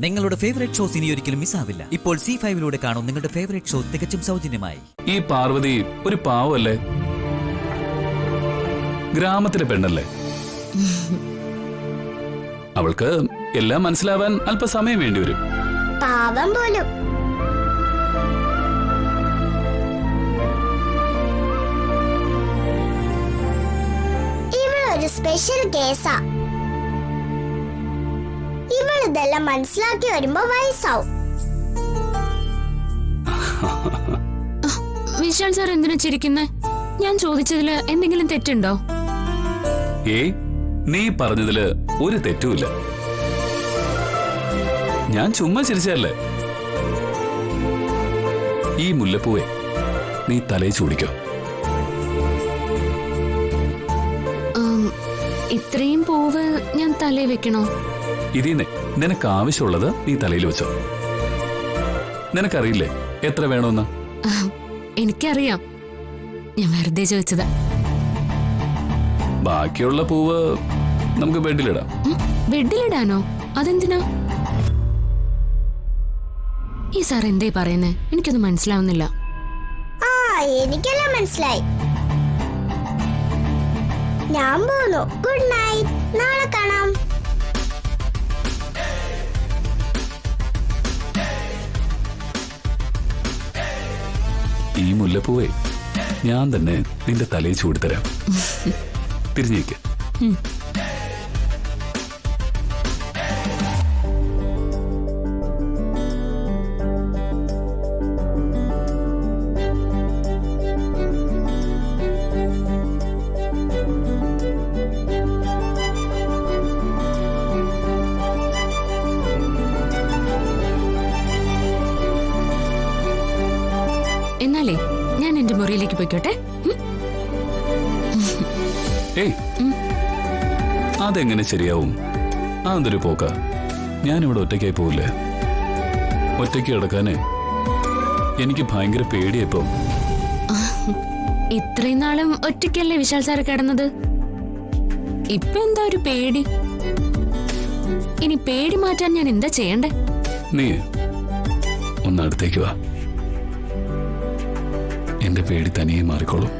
നിങ്ങളുടെ favourite shows ഇനി ഒരിക്കലും മിസ്സാവില്ല. ഇപ്പോൾ C5 കാണും നിങ്ങളുടെ ഫേവറേറ്റ് ഷോ തികച്ചും സൗജന്യമായി. ഈ പാർവതി ഒരു പാവല്ലേ? ഗ്രാമത്തിലെ പെണ്ണല്ലേ? അവൾക്ക് എല്ലാം മനസ്സിലാവാൻ അല്പസമയം വേണ്ടിവരും. പാവം പോലും. ഇവളൊരു സ്പെഷ്യൽ കേസാ. ഇവളിതെല്ലാം മനസ്സിലാക്കി വരുമ്പോ വയസ്സാവും. വിശാൽ സാർ എന്തിനാ ചിരിക്കുന്നേ? ഞാൻ ചോദിച്ചതില് എന്തെങ്കിലും തെറ്റുണ്ടോ? ഏയ്, നീ പറഞ്ഞതില് ഒരു തെറ്റുമില്ല. ഞാൻ ചുമ്മാ ചിരിച്ചല്ലേ. ഈ മുല്ലപ്പൂവെ നീ തലയിൽ ചൂടിക്കോ. ഇത്രയും പൂവ് ഞാൻ തലയിൽ വെക്കണോ? ഇതിന്നെ നിനക്ക് ആവശ്യമുള്ളത് നീ തലയിൽ വെച്ചോ. നിനക്കറിയില്ലേ എത്ര വേണമെന്ന്? എനിക്കറിയാം, ഞാൻ വെറുതെ ചോദിച്ചതാ. ബാക്കിയുള്ള പൂവ് നമുക്ക് ബെഡിലിടാം. ബെഡിലിടാനോ? അതെന്തിനാ? ഈ സാർ എന്തേ പറയുന്നേ? എനിക്കൊന്നും മനസ്സിലാവുന്നില്ല. എനിക്കെല്ലാം മനസ്സിലായി. ഞാൻ പോന്നു. Good night. നാളെ കാണാം. ഈ മുല്ലപ്പൂവെ ഞാൻ തന്നെ നിന്റെ തലയിൽ ചൂടിത്തരാം. തിരിഞ്ഞേക്ക്. എന്നാലേ ഞാൻ എന്റെ മുറിയിലേക്ക് പോയിക്കോട്ടെ. ഏയ്, അതെങ്ങനെ ശരിയാവും? അതൊരു പോക്ക. ഞാനിവിടെ ഒറ്റയ്ക്കായി പോവില്ലേ. ഒറ്റയ്ക്ക് കിടക്കാനേ എനിക്ക് ഭയങ്കര പേടിയപ്പോ. ഇത്രയും നാളും ഒറ്റയ്ക്കല്ലേ വിശാൽ സാറ് കിടന്നത്? ഇപ്പൊ എന്താ ഒരു പേടി? ഇനി പേടി മാറ്റാൻ ഞാൻ എന്താ ചെയ്യണ്ടേ? നീ ഒന്ന് അടുത്തേക്ക് വാ. എന്റെ പേടി തനിയെ മാറിക്കോളൂ.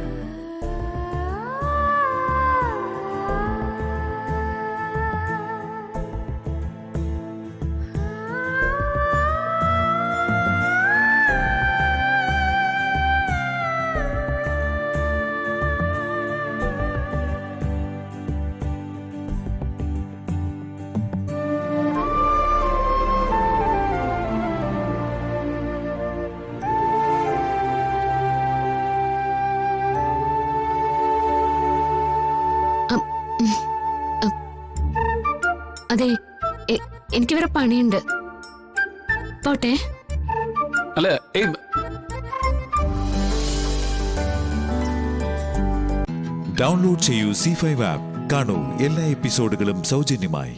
അതെ, എനിക്ക് വേറെ പണിയുണ്ട്. പോട്ടെ. അല്ല, ഡൗൺലോഡ് ചെയ്യൂ C5 ആപ്പ്. കാണൂ എല്ലാ എപ്പിസോഡുകളും സൗജന്യമായി.